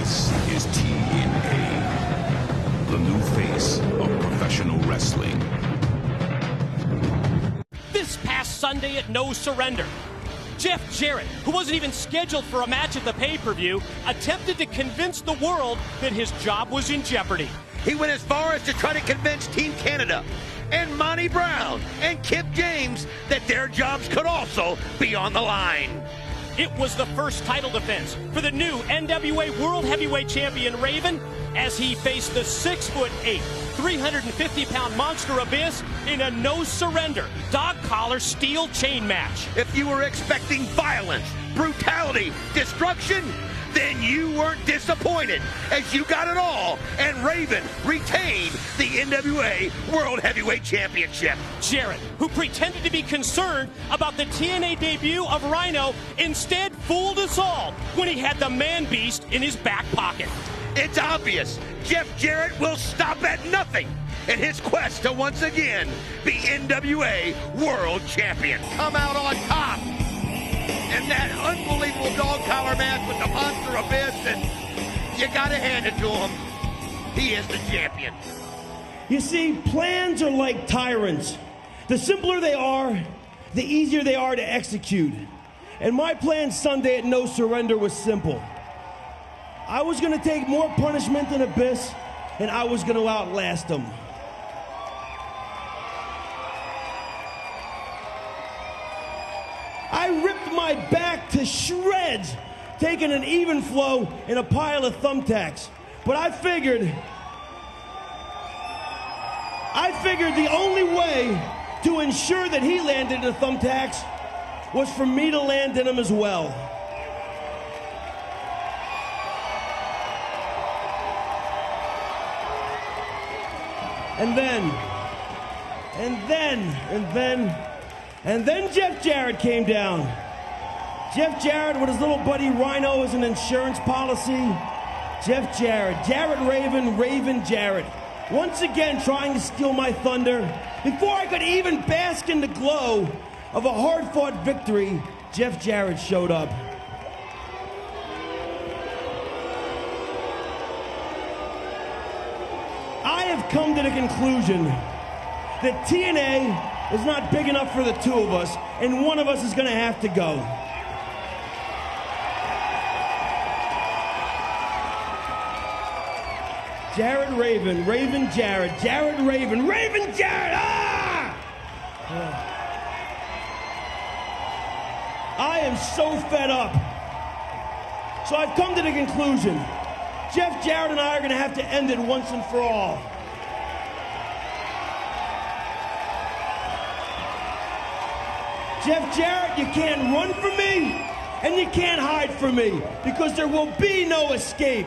This is TNA, the new face of professional wrestling. This past Sunday at No Surrender, Jeff Jarrett, who wasn't even scheduled for a match at the pay-per-view, attempted to convince the world that his job was in jeopardy. He went as far as to try to convince Team Canada and Monty Brown and Kip James that their jobs could also be on the line. It was the first title defense for the new NWA World Heavyweight Champion Raven as he faced the 6'8", 350-pound Monster Abyss in a no-surrender, dog-collar steel chain match. If you were expecting violence, brutality, destruction, then you weren't disappointed, as you got it all, and Raven retained the NWA World Heavyweight Championship. Jarrett, who pretended to be concerned about the TNA debut of Rhino, instead fooled us all when he had the man-beast in his back pocket. It's obvious Jeff Jarrett will stop at nothing in his quest to once again be NWA World Champion. Come out on top in that unbelievable dog collar match with the Monster Abyss, and you gotta hand it to him. He is the champion. You see, plans are like tyrants. The simpler they are, the easier they are to execute. And my plan Sunday at No Surrender was simple. I was gonna take more punishment than Abyss, and I was gonna outlast him. I ripped my back to shreds, taking an even flow in a pile of thumbtacks. But I figured the only way to ensure that he landed in the thumbtacks was for me to land in them as well. And then Jeff Jarrett came down. Jeff Jarrett with his little buddy Rhino as an insurance policy. Jeff Jarrett, Jarrett Raven, Raven Jarrett. Once again trying to steal my thunder. Before I could even bask in the glow of a hard-fought victory, Jeff Jarrett showed up. I have come to the conclusion that TNA is not big enough for the two of us, and one of us is going to have to go. Jarrett Raven, Raven Jarrett, Jarrett Raven, Raven Jarrett, ah! I am so fed up. So I've come to the conclusion, Jeff Jarrett and I are going to have to end it once and for all. Jeff Jarrett, you can't run from me, and you can't hide from me, because there will be no escape.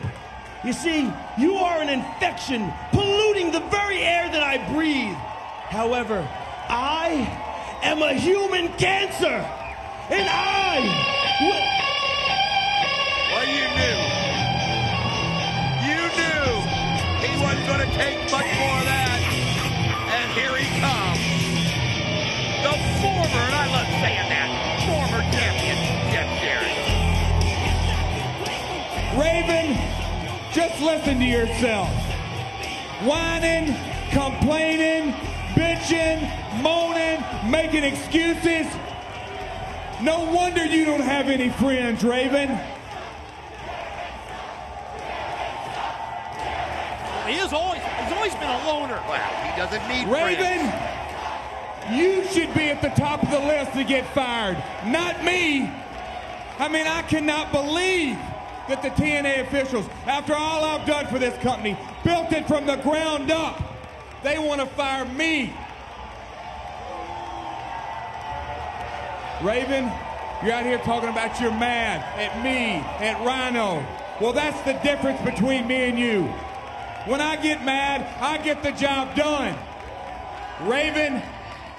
You see, you are an infection, polluting the very air that I breathe. However, I am a human cancer, and I will... Well, you knew he wasn't going to take much more of that, and here he comes. The former, and I love saying that, former champion, Jeff Jarrett. Raven, just listen to yourself. Whining, complaining, bitching, moaning, making excuses. No wonder you don't have any friends, Raven. He's always been a loner. Well, he doesn't need Raven, friends. you should be at the top of the list to get fired, not me. I mean, I cannot believe that the TNA officials, after all I've done for this company, built it from the ground up, they want to fire me. Raven, you're out here talking about you're mad at me, at Rhino. Well, that's the difference between me and you. When I get mad, I get the job done. Raven,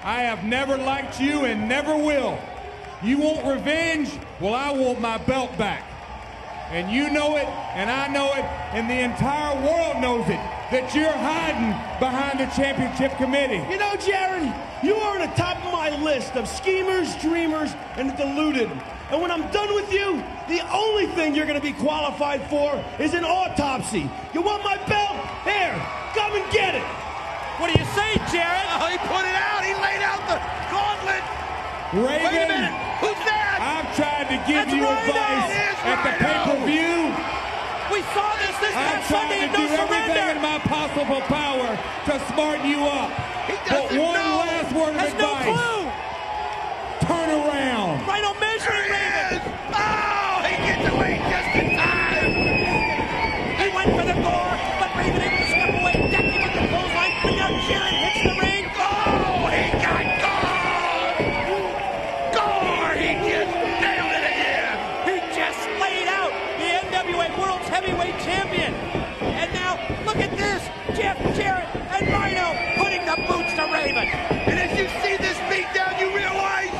I have never liked you and never will. You want revenge? Well, I want my belt back. And you know it, and I know it, and the entire world knows it, that you're hiding behind the championship committee. You know, Jarrett, you are on the top of my list of schemers, dreamers, and deluded. And when I'm done with you, the only thing you're going to be qualified for is an autopsy. You want my belt? Here, come and get it. What do you say, Jarrett? Oh, he put it out. He laid out the gauntlet. Raven, Wait a minute. Who's that? I've tried to give That's you Rhino. advice It is at the Rhino. pay-per-view. We saw this I'm past trying Sunday to in do No everything Surrender. in my possible power to smarten you up. He But doesn't one know. last word of Has no advice. clue. Turn around. Rhino measuring Raven. Oh, he gets away just in time. He went for the gore, but Raven able to step away, decking with the clothesline, but now Jarrett hits the ring. Oh, he got gore. Gore, he just nailed it again. He just laid out the NWA World Heavyweight Champion. And now, look at this. Jeff Jarrett and Rhino putting the boots to Raven. And as you see this beatdown, you realize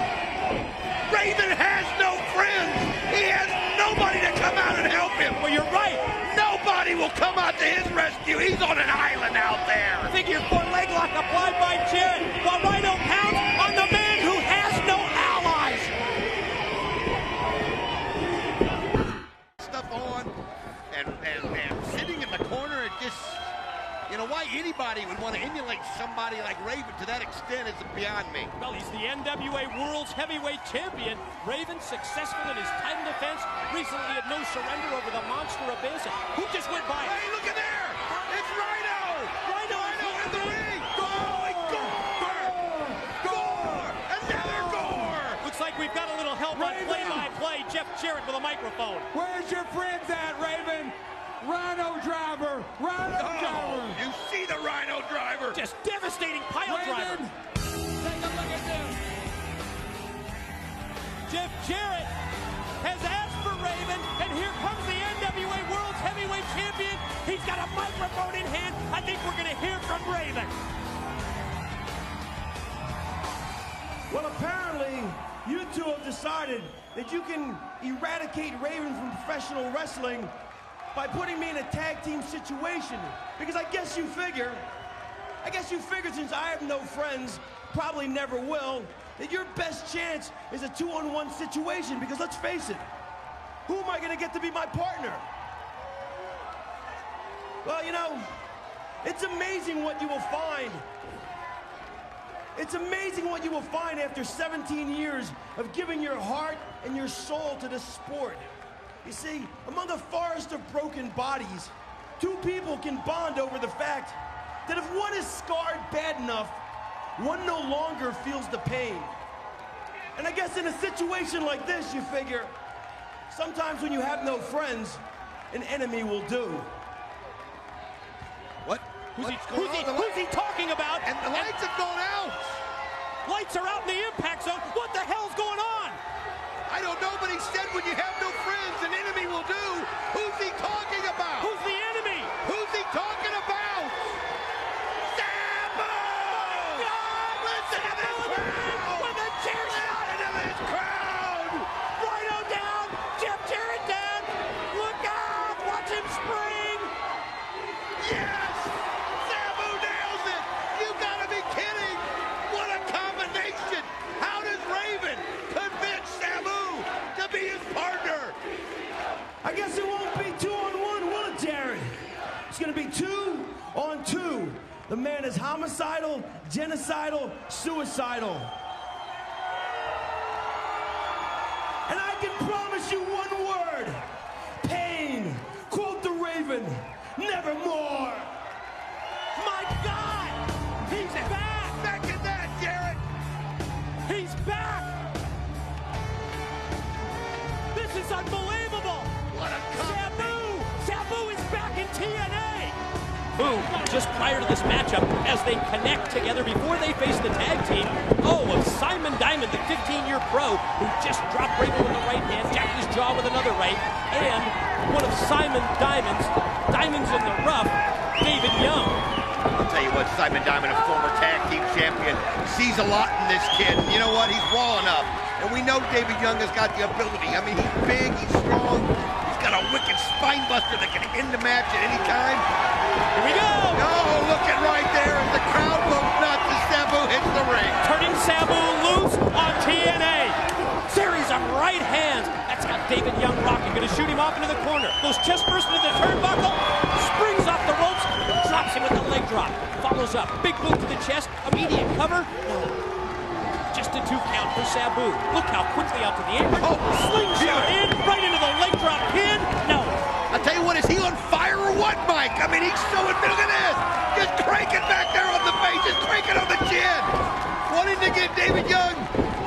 Raven has no friends. He has nobody to come out and help him. Well, you're right. Nobody will come out to his rescue. He's on an island out there. Figure four leg lock applied by Jarrett, while Rhino pounds on the man who has no allies. Stuff on and sitting in the corner, it just, you know, why anybody would want to emulate somebody like Raven to that extent is beyond me. Well, he's the NWA World Heavyweight Champion. Raven successful in his title defense recently at No Surrender over the Monster Abyss. Who just went by? Hey, look at there! It's Rhino! Rhino in the ring! Gore! Gore! Another Gore! Looks like we've got a little help on Raven! play-by-play. Jeff Jarrett with a microphone. Where's your friends at, Raven? Rhino driver! Rhino driver! Oh, you see the Rhino driver! Just devastating pile driver. Raven! Take a look at this! Jeff Jarrett has asked for Raven, and here comes the NWA World Heavyweight Champion. He's got a microphone in hand. I think we're going to hear from Raven. Well, apparently, you two have decided that you can eradicate Raven from professional wrestling by putting me in a tag team situation. Because I guess you figure since I have no friends, probably never will, that your best chance is a 2-on-1 situation. Because let's face it, who am I gonna get to be my partner? Well, you know, it's amazing what you will find. It's amazing what you will find after 17 years of giving your heart and your soul to this sport. You see, among a forest of broken bodies, two people can bond over the fact that if one is scarred bad enough, one no longer feels the pain. And I guess in a situation like this, you figure, sometimes when you have no friends, an enemy will do. What? Who's he talking about? And the lights have gone out! Lights are out in the impact zone. What the hell's going on? I don't know, but he said when you have no friends, an enemy will do. Who's he talking about? Who's the enemy? Who's he talking about? Sabu! God! Listen to this crowd! With a chair shot! Listen to this crowd! Rhino down! Jeff Jarrett down! Look out! Watch him spring! Yes! Sabu nails it! You gotta be kidding! What a combination! How does Raven convince Sabu to be his partner? I guess it won't be 2-on-1, will it, Jarrett? It's gonna be 2-on-2. The man is homicidal, genocidal, suicidal. And I can promise you one word. Pain. Quote the Raven. Nevermore. My God! He's back! Back in that, Jarrett! He's back! This is unbelievable! What a Sabu! Sabu is back in TNA! Boom! Just prior to this matchup, as they connect together before they face the tag team, of Simon Diamond, the 15-year pro, who just dropped Raven with the right hand, jacked his jaw with another right, and one of Simon Diamond's diamonds in the rough, David Young. I'll tell you what, Simon Diamond, a former tag team champion, sees a lot in this kid. You know what? He's raw enough. And we know David Young has got the ability. I mean, he's big, he's strong, he's got a wicked spine buster that can end the match at any time. Here we go. Oh, look at right there as the crowd goes nuts as Sabu hits the ring. Turning Sabu loose on TNA. Series of right hands. That's got David Young rocking. Going to shoot him off into the corner. Goes chest first into the turnbuckle. Springs off the ropes. Drops him with the leg drop. Follows up. Big boot to the chest. Immediate cover. No. Just a 2 count for Sabu. Look how quickly out to the apron. Oh, slingshot in. Right into the leg drop pin. No. I'll tell you what, is he on fire or what, Mike? I mean, he's so in middle. Look at this. Just cranking back there on the face. Just cranking on the chin. Wanting to get David Young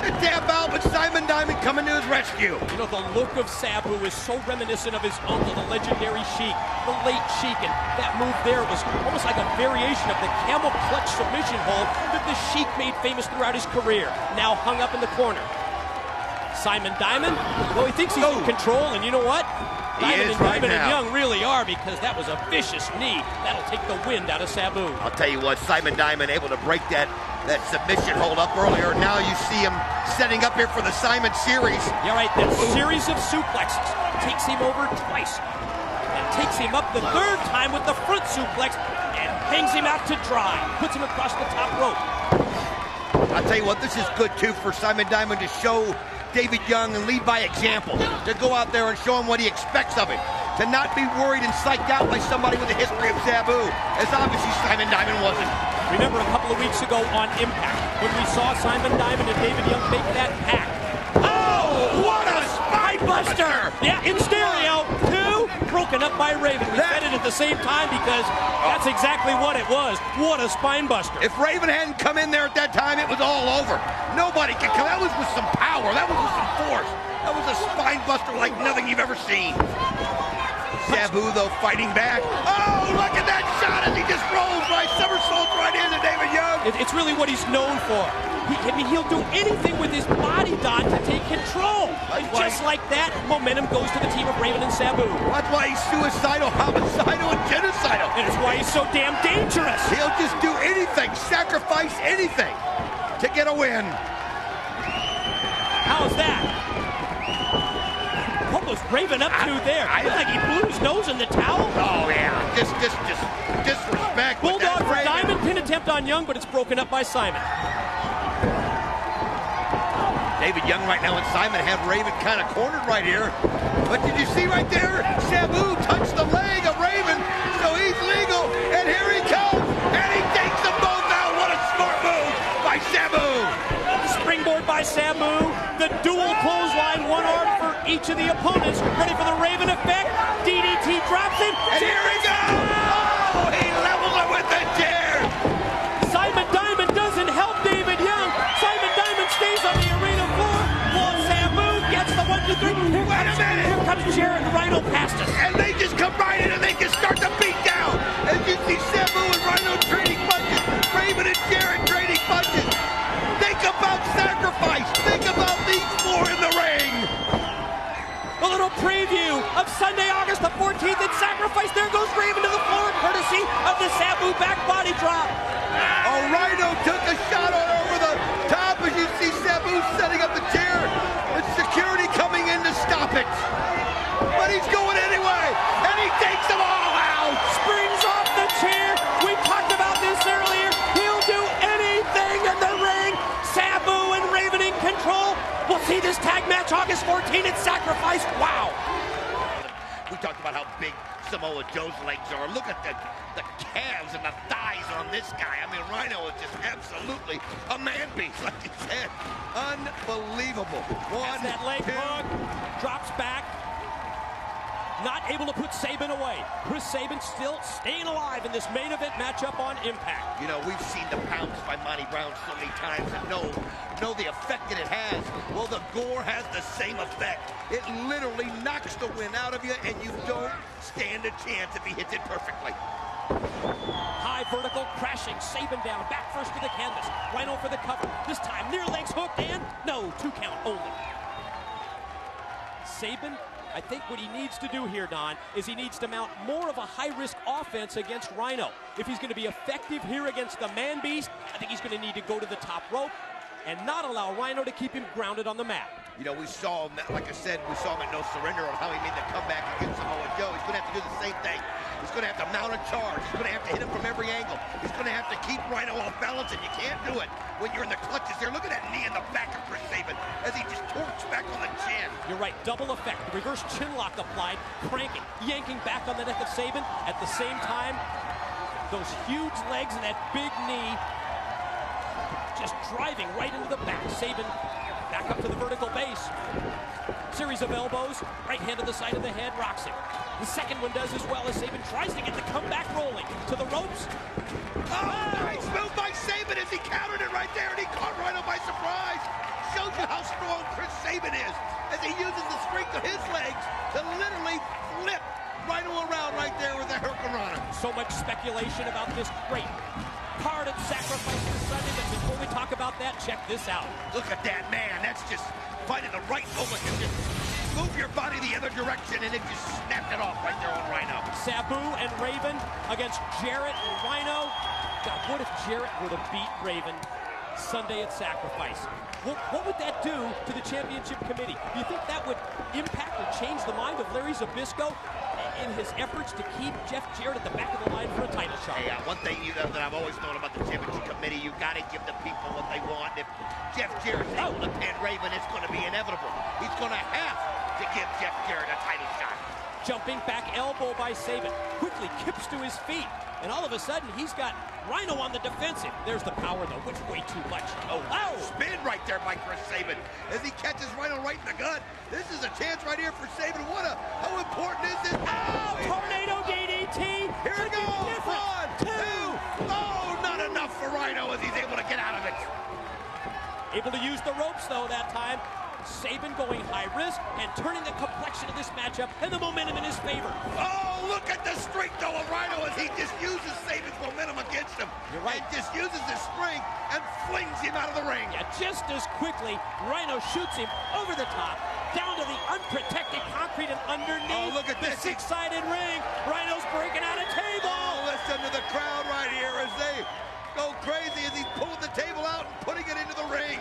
to tap out, but Simon Diamond coming to his rescue. You know, the look of Sabu is so reminiscent of his uncle, the legendary Sheik, the late Sheik, and that move there was almost like a variation of the camel clutch submission hold that the Sheik made famous throughout his career. Now hung up in the corner. Simon Diamond, well, he thinks he's in control, and you know what? Diamond and Young really are, because that was a vicious knee. That'll take the wind out of Sabu. I'll tell you what, Simon Diamond able to break that submission hold up earlier. Now you see him setting up here for the Simon series. Yeah, right, that series of suplexes takes him over twice. And takes him up the third time with the front suplex and hangs him out to dry. Puts him across the top rope. I'll tell you what, this is good too for Simon Diamond to show David Young and lead by example. To go out there and show him what he expects of him. To not be worried and psyched out by somebody with a history of Sabu, as obviously Simon Diamond wasn't. Remember a couple of weeks ago on Impact, when we saw Simon Diamond and David Young make that pact. Oh, what a spine buster! Yeah, in stereo, 2, broken up by Raven. We said it at the same time because that's exactly what it was. What a spine buster. If Raven hadn't come in there at that time, it was all over. Nobody could come. That was with some power. That was with some force. That was a spine buster like nothing you've ever seen. Sabu, though, fighting back. Oh, look at that shot as he just rolls right, somersaults right into David Young. It's really what he's known for. He'll do anything with his body, Don, to take control. And just like that, momentum goes to the team of Raven and Sabu. That's why he's suicidal, homicidal, and genocidal. And it's why he's so damn dangerous. He'll just do anything, sacrifice anything to get a win. How's that? What was Raven up to there? Looked like he blew his nose in the towel. Oh, yeah. Just disrespect. Bulldog for Diamond. Pin attempt on Young, but it's broken up by Simon. David Young right now and Simon have Raven kind of cornered right here. But did you see right there? Sabu touched the leg of Raven, so he's legal. And here he comes, and he takes them both out. What a smart move by Sabu. Springboard by Sabu. The dual clothesline, one arm for each of the opponents. Ready for the Raven effect. DDT drops it. And here he goes. Oh, he levels it with the chair. Simon Diamond doesn't help David Young. Simon Diamond stays on the arena floor while Sabu gets the 1, 2, 3. Wait a minute. Here comes Jarrett and Rhino past us. And they just come right in and they just start to beat down. As you see Sabu and Rhino trading punches. Raven and Jarrett trading punches. Think about Sacrifice. Think about these 4 in the ring. A little preview of Sunday, August the 14th at Sacrifice. There goes Raven to the floor, courtesy of the Sabu back body drop. Oh, Rhino took a shot on over the top as you see Sabu setting up the chair. And security coming in to stop it. But he's going anyway. And he takes them all out. Springs off the chair. We talked about this earlier. He'll do anything in the ring. Sabu and Raven in control. We'll see this tag match August 14th at Sacrifice. Wow. We talked about how big Samoa Joe's legs are. Look at the calves and the thighs on this guy. I mean, Rhino is just absolutely a man-beast, like he said. Unbelievable. Has that leg hook. Drops back. Not able to put Sabin away. Chris Sabin still staying alive in this main event matchup on Impact. You know, we've seen the pounce by Monty Brown so many times and know the effect that it has. Well, the gore has the same effect. It literally knocks the wind out of you, and you don't stand a chance if he hits it perfectly. High vertical, crashing, Sabin down, back first to the canvas. Rhino for the cover. This time, near legs hooked, and no, 2 count only. Sabin, I think what he needs to do here, Don, is he needs to mount more of a high-risk offense against Rhino. If he's going to be effective here against the man-beast, I think he's going to need to go to the top rope and not allow Rhino to keep him grounded on the mat. You know, we saw him, like I said, we saw him at No Surrender on how he made the comeback against Samoa Joe. He's going to have to do the same thing. He's going to have to mount a charge. He's going to have to hit him from every angle. He's going to have to keep Rhino off balance, and you can't do it when you're in the clutches here. Look at that knee in the back of Chris Sabin as he just torques back on the chin. You're right, double effect. The reverse chin lock applied, cranking, yanking back on the neck of Sabin. At the same time, those huge legs and that big knee just driving right into the back. Sabin back up to the vertical base. Series of elbows, right hand to the side of the head, rocks him. The second one does as well as Sabin tries to get the comeback rolling. To the ropes. Oh, nice move by Sabin as he countered it right there, and he caught Rhino by surprise. Shows you how strong Chris Sabin is as he uses the strength of his legs to literally flip Rhino around right there with the hurricanrana. So much speculation about this great card at Sacrifice this Sunday, but before we talk about that, check this out. Look at that, man. That's just finding the right moment and just move your body the other direction, and it just snapped it off right there on Rhino. Sabu and Raven against Jarrett and Rhino. God, what if Jarrett were to beat Raven Sunday at Sacrifice? What would that do to the championship committee? Do you think that would impact or change the mind of Larry Zbyszko in his efforts to keep Jeff Jarrett at the back of the line for a title shot? Hey, one thing that I've always known about the championship committee, you got to give the people what they want. If Jeff Jarrett's able to pin Raven, it's going to be inevitable. He's going to have to give Jeff Jarrett a title shot. Jumping back elbow by Sabin. Quickly kips to his feet. And all of a sudden, he's got Rhino on the defensive. There's the power, though, which way too much. Oh, spin right there by Chris Sabin as he catches Rhino right in the gut. This is a chance right here for Sabin. How important is this? Oh, tornado DDT. Here it goes. 1, 2. Oh, not enough for Rhino as he's able to get out of it. Able to use the ropes, though, that time. Sabin going high risk and turning the complexion of this matchup and the momentum in his favor. Oh, look at the strength, though, of Rhino as he just uses Sabin's momentum against him. You're right. And just uses his strength and flings him out of the ring. Yeah, just as quickly, Rhino shoots him over the top, down to the unprotected concrete and underneath. Oh, look at the this. Six-sided ring. Rhino's breaking out a table. Oh, listen to the crowd right here as they go crazy as he's pulling the table out and putting it into the ring.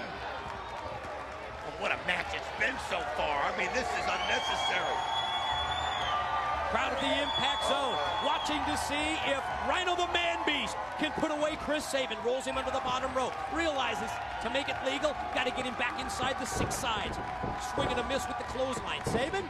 What a match it's been so far. I mean, this is unnecessary. Crowd at the impact zone, watching to see if Rhino the Man-Beast can put away Chris Sabin. Rolls him under the bottom rope. Realizes to make it legal, got to get him back inside the six sides. Swing and a miss with the clothesline. Sabin,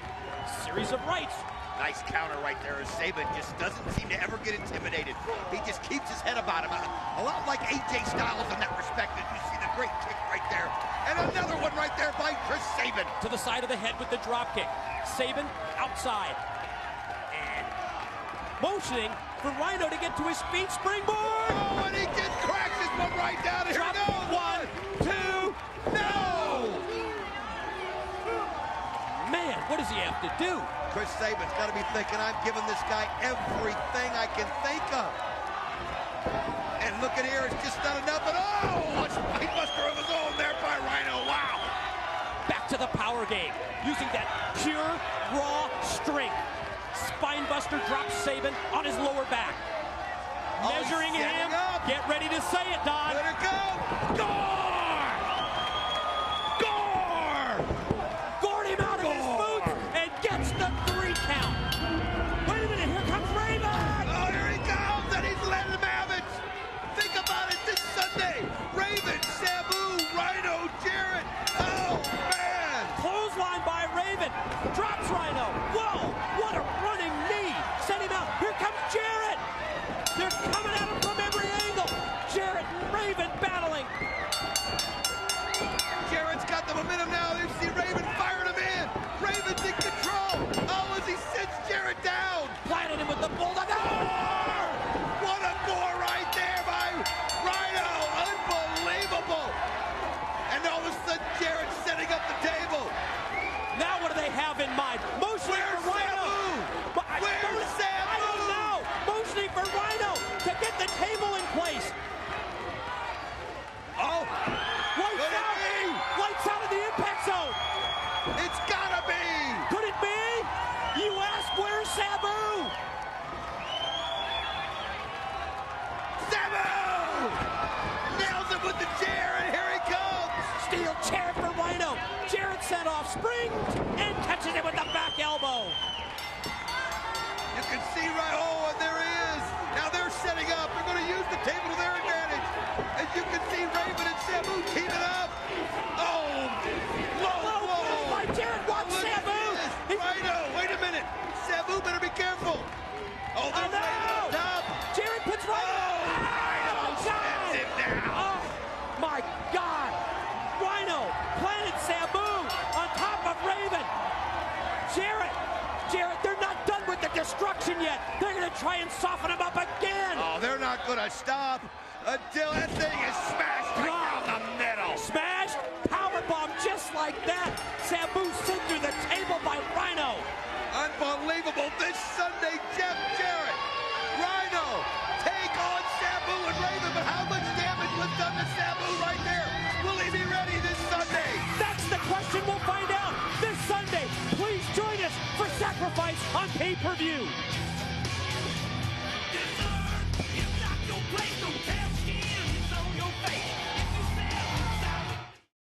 series of rights. Nice counter right there as Sabin just doesn't seem to ever get intimidated. He just keeps his head about him. A lot like AJ Styles in that respect. As you see the great kick right there. And another one right there by Chris Sabin. To the side of the head with the drop kick. Sabin outside. And motioning for Rhino to get to his feet. Springboard! Oh, and he just crashes one right down. Here it goes. 1, 2, no! Man, what does he have to do? Chris Sabin's got to be thinking, I'm giving this guy everything I can think of. And look at here, it's just not enough. And oh, a spinebuster of his own there by Rhino. Wow. Back to the power game, using that pure, raw strength. Spinebuster drops Sabin on his lower back. Measuring him. Up. Get ready to say it, Don. Let it go. Gore! Gore! Gored him out of his boots and gets the 3 count. Wait a minute, here comes Raven. Oh, here he comes, and he's letting him have it. Think about it this Sunday. Raven, Sabu, Rhino, Jarrett. Oh, man. Clothesline by Raven. Drops Rhino. Whoa, what a running knee. Send him out. Here comes Jarrett. They're coming at him from every angle. Jarrett and Raven battling. Jarrett's got the momentum now. You see Raven firing him in. Raven's in control. Oh, as he sits Jarrett down. Planted him with the bulldog. Gore! What a gore right there by Rhino. Unbelievable. And all of a sudden, Jarrett's setting up the table. Now what do they have in mind? Motioning Where's for Rhino. Sabu? Where's Sabu? I don't know. Motioning for Rhino to get the table in place. Oh, Lights could it out. be? Lights out of the impact zone. It's gotta be. Could it be? You ask, where's Sabu? sent off, springs, and catches it with the back elbow. You can see right, oh, and there he is. Now they're setting up. They're going to use the table to their advantage. As you can see, Raven and Sabu teaming up. Oh, low blow. By Jarrett, watch Sabu. Rhino, wait a minute. Sabu better be careful. Oh, they're Raven on top. Jarrett puts Rhino. Rhino sends him down. Oh, my God. Rhino planted Sabu on top of Raven. Jarrett, they're not done with the destruction yet. They're going to try and soften him up again. Oh, they're not going to stop until that thing is smashed right down the middle. Smashed, powerbomb just like that. Sabu sent through the table by Rhino. Unbelievable. This Sunday, Jeff Jarrett, Rhino, take on Sabu and Raven, but how much damage was done to Sabu right there? Will he be ready this Sunday? That's